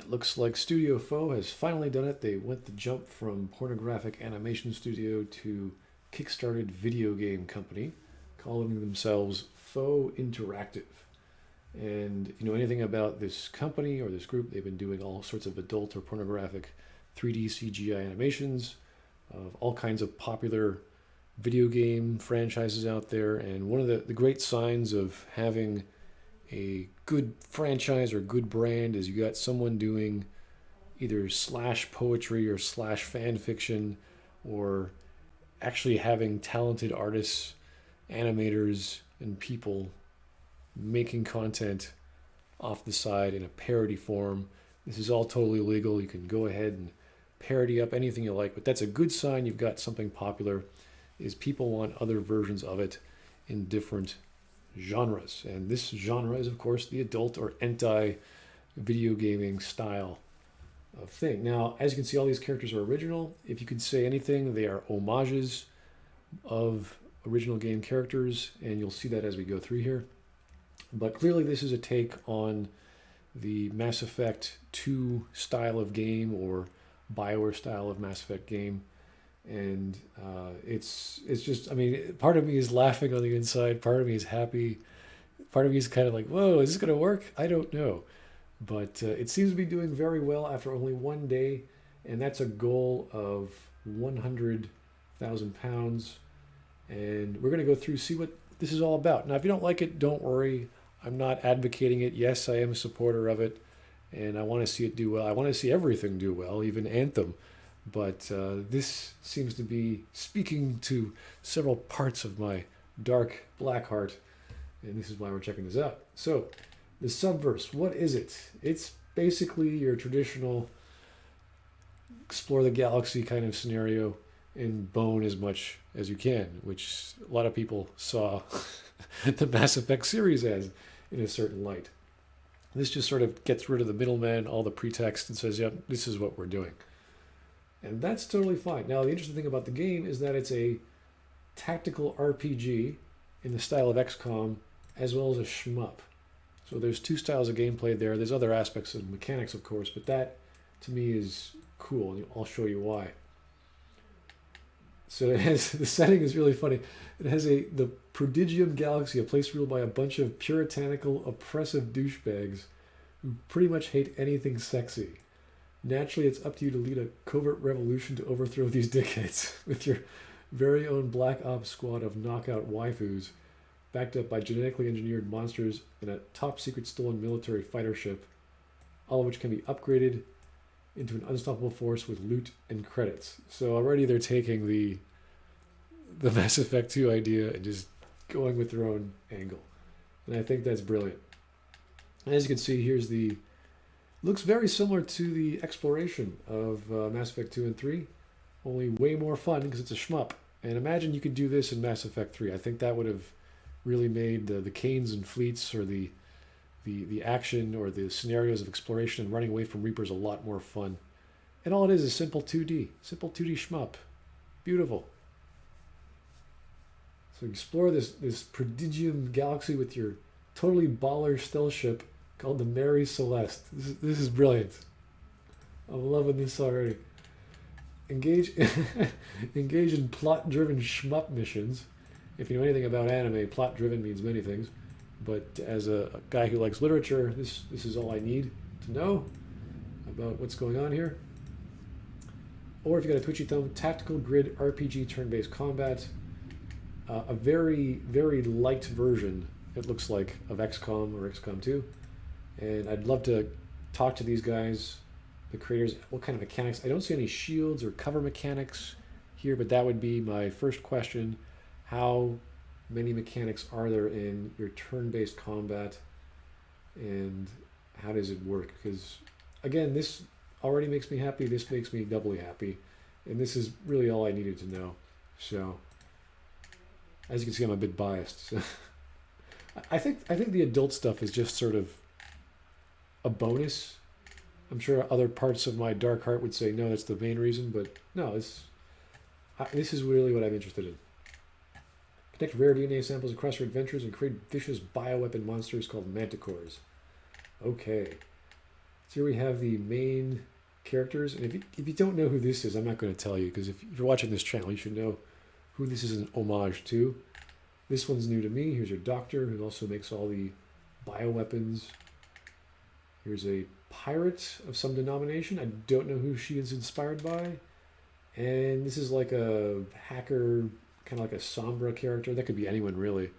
it looks like Studio FOW has finally done it. They went the jump from pornographic animation studio to kickstarted video game company, calling themselves FOW Interactive. And if you know anything about this company or this group, they've been doing all sorts of adult or pornographic 3D CGI animations of all kinds of popular video game franchises out there. And one of the great signs of having a good franchise or good brand is you got someone doing either slash poetry or slash fan fiction, or actually having talented artists, animators, and people making content off the side in a parody form. This is all totally legal. You can go ahead and parody up anything you like, but that's a good sign you've got something popular, is people want other versions of it in different genres. And this genre is, of course, the adult or hentai video gaming style of thing. Now, as you can see, all these characters are original. If you could say anything, they are homages of original game characters, and you'll see that as we go through here. But clearly this is a take on the Mass Effect 2 style of game, or BioWare style of Mass Effect game. And it's just, I mean, part of me is laughing on the inside, part of me is happy, part of me is kind of like, whoa, is this going to work? I don't know. But it seems to be doing very well after only one day, and that's a goal of £100,000. And we're going to go through, see what this is all about. Now, if you don't like it, don't worry. I'm not advocating it. Yes, I am a supporter of it, and I want to see it do well. I want to see everything do well, even Anthem. But this seems to be speaking to several parts of my dark black heart, and this is why we're checking this out. So, the Subverse, what is it? It's basically your traditional explore the galaxy kind of scenario and bone as much as you can, which a lot of people saw the Mass Effect series as in a certain light. This just sort of gets rid of the middleman, all the pretext, and says, yep, this is what we're doing. And that's totally fine. Now, the interesting thing about the game is that it's a tactical RPG in the style of XCOM, as well as a shmup. So there's two styles of gameplay there. There's other aspects of mechanics, of course, but that, to me, is cool, and I'll show you why. So it has, the setting is really funny. It has the Prodigium Galaxy, a place ruled by a bunch of puritanical, oppressive douchebags who pretty much hate anything sexy. Naturally, it's up to you to lead a covert revolution to overthrow these dickheads with your very own Black Ops squad of knockout waifus, backed up by genetically engineered monsters and a top-secret stolen military fighter ship, all of which can be upgraded into an unstoppable force with loot and credits. So already they're taking the Mass Effect 2 idea and just going with their own angle. And I think that's brilliant. And as you can see, here's the... looks very similar to the exploration of Mass Effect 2 and 3, only way more fun because it's a shmup. And imagine you could do this in Mass Effect 3. I think that would have really made the canes and fleets, or the action or the scenarios of exploration and running away from Reapers a lot more fun. And all it is simple 2D shmup. Beautiful. So explore this Prodigium Galaxy with your totally baller stealth ship called the Mary Celeste. This is brilliant. I'm loving this already. Engage in plot-driven shmup missions. If you know anything about anime, plot-driven means many things. But as a guy who likes literature, this is all I need to know about what's going on here. Or if you got a twitchy thumb, tactical grid RPG turn-based combat. A very, very light version, it looks like, of XCOM or XCOM 2. And I'd love to talk to these guys, the creators, what kind of mechanics. I don't see any shields or cover mechanics here, but that would be my first question. How many mechanics are there in your turn-based combat, and how does it work? Because, again, this already makes me happy. This makes me doubly happy. And this is really all I needed to know. So, as you can see, I'm a bit biased. So I think the adult stuff is just sort of a bonus. I'm sure other parts of my dark heart would say, no, that's the main reason. But no, this is really what I'm interested in. Connect rare DNA samples across your adventures and create vicious bioweapon monsters called manticores. Okay. So here we have the main characters. And if you don't know who this is, I'm not going to tell you, because if you're watching this channel, you should know who this is an homage to. This one's new to me. Here's your doctor, who also makes all the bioweapons. Here's a pirate of some denomination. I don't know who she is inspired by. And this is like a hacker, kind of like a Sombra character. That could be anyone, really.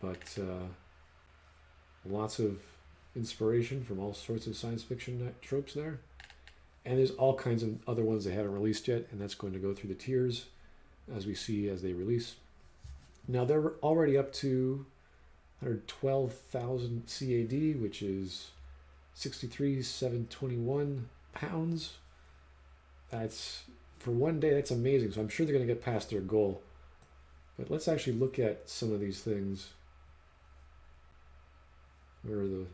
But lots of inspiration from all sorts of science fiction tropes there. And there's all kinds of other ones they haven't released yet, and that's going to go through the tiers as we see as they release. Now they're already up to 112,000 CAD, which is 63,721 pounds. That's, for one day, that's amazing. So I'm sure they're going to get past their goal. But let's actually look at some of these things. Where are the...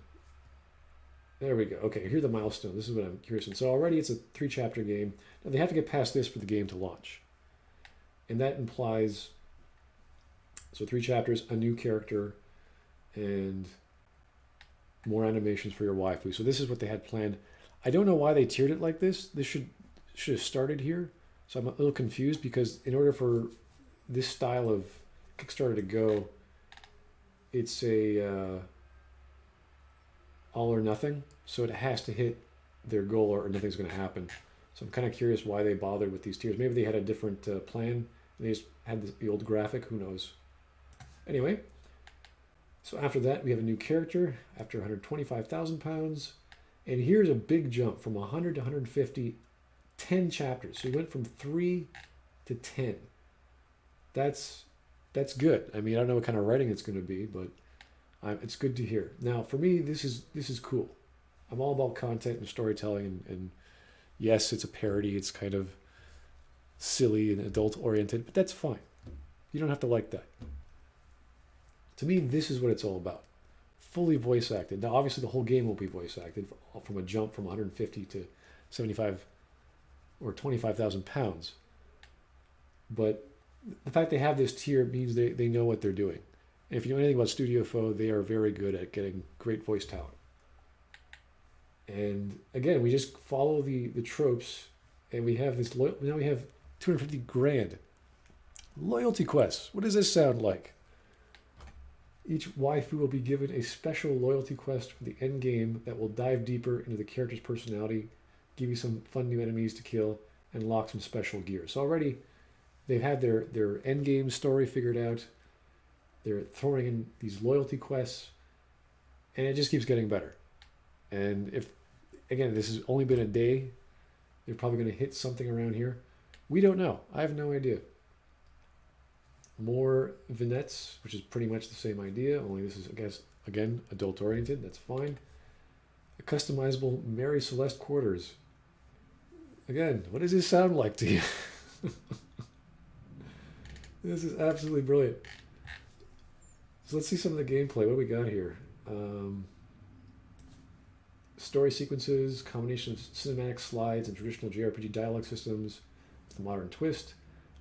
There we go. Okay, here's the milestone. This is what I'm curious in. So already it's a 3-chapter game. Now they have to get past this for the game to launch. And that implies, so 3 chapters, a new character, and more animations for your waifu. So this is what they had planned. I don't know why they tiered it like this. This should have started here. So I'm a little confused, because in order for this style of Kickstarter to go, it's a all or nothing. So it has to hit their goal or nothing's going to happen. So I'm kind of curious why they bothered with these tiers. Maybe they had a different plan. And they just had the old graphic. Who knows? Anyway, so after that, we have a new character after 125,000 pounds. And here's a big jump from 100 to 150, 10 chapters. So we went from 3 to 10. That's good. I mean, I don't know what kind of writing it's going to be, but it's good to hear. Now, for me, this is cool. I'm all about content and storytelling, and yes, it's a parody. It's kind of silly and adult-oriented, but that's fine. You don't have to like that. To me, this is what it's all about. Fully voice acted. Now, obviously, the whole game will be voice acted from a jump from 150 to 75 or 25,000 pounds. But the fact they have this tier means they know what they're doing. And if you know anything about Studio FOW, they are very good at getting great voice talent. And again, we just follow the tropes, and we have this. Now we have 250 grand. Loyalty quests. What does this sound like? Each waifu will be given a special loyalty quest for the end game that will dive deeper into the character's personality, give you some fun new enemies to kill, and lock some special gear. So already they've had their end game story figured out. They're throwing in these loyalty quests, and it just keeps getting better. And if, again, this has only been a day, they're probably going to hit something around here. We don't know. I have no idea. More vignettes, which is pretty much the same idea, only this is, I guess, again, adult-oriented. That's fine. A customizable Mary Celeste quarters. Again, what does this sound like to you? This is absolutely brilliant. So let's see some of the gameplay. What do we got here? Story sequences, combination of cinematic slides and traditional JRPG dialogue systems with a modern twist,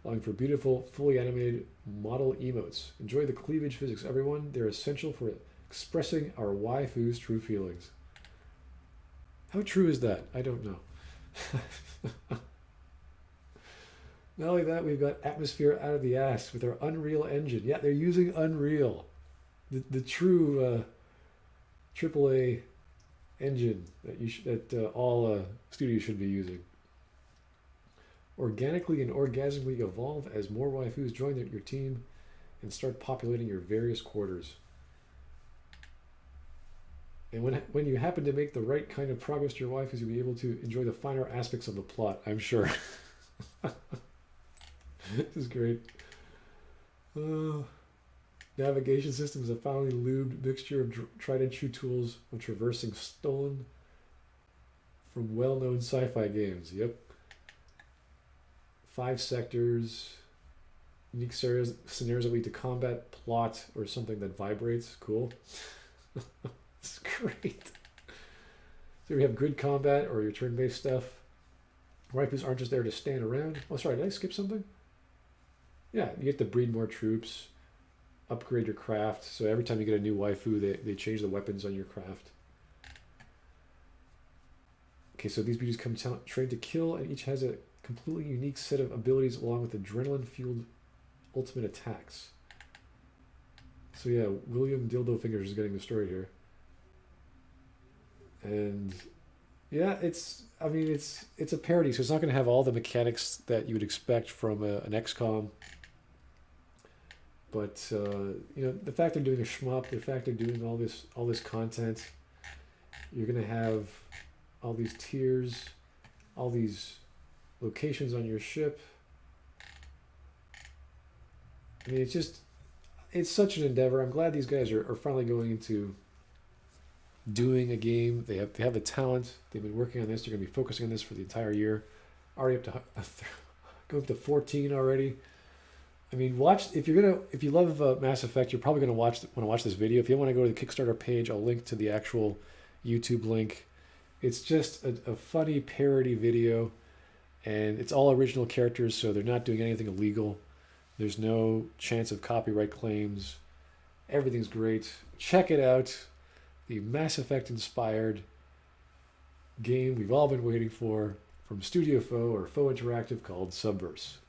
allowing for beautiful, fully animated model emotes. Enjoy the cleavage physics, everyone. They're essential for expressing our waifu's true feelings. How true is that? I don't know. Not only that, we've got atmosphere out of the ass with our Unreal Engine. Yeah, they're using Unreal. The true AAA engine that all studios should be using. Organically and orgasmically evolve as more waifus join your team and start populating your various quarters. And when you happen to make the right kind of progress to your waifus, you'll be able to enjoy the finer aspects of the plot, I'm sure. This is great. Navigation system is a finely lubed mixture of tried and true tools of traversing stolen from well-known sci-fi games. Yep. 5 sectors, unique scenarios that lead to combat, plot, or something that vibrates. Cool. It's great. So we have grid combat or your turn-based stuff. Waifus aren't just there to stand around. Oh, sorry, did I skip something? Yeah, you get to breed more troops, upgrade your craft. So every time you get a new waifu, they change the weapons on your craft. Okay, so these beauties come trained to kill, and each has a completely unique set of abilities along with adrenaline-fueled ultimate attacks. So yeah, William Dildo Fingers is getting the story here. And yeah, it's a parody, so it's not going to have all the mechanics that you would expect from an XCOM. But the fact they're doing a shmup, the fact they're doing all this content, you're going to have all these tiers, all these locations on your ship. I mean, it's such an endeavor. I'm glad these guys are finally going into doing a game. They have the talent. They've been working on this. They're going to be focusing on this for the entire year. Already up to go up to 14 already. I mean, if you love Mass Effect, you're probably going to want to watch this video. If you want to go to the Kickstarter page, I'll link to the actual YouTube link. It's just a funny parody video, and it's all original characters, so they're not doing anything illegal. There's no chance of copyright claims. Everything's great. Check it out. The Mass Effect inspired game we've all been waiting for from Studio FOW or FOW Interactive called Subverse.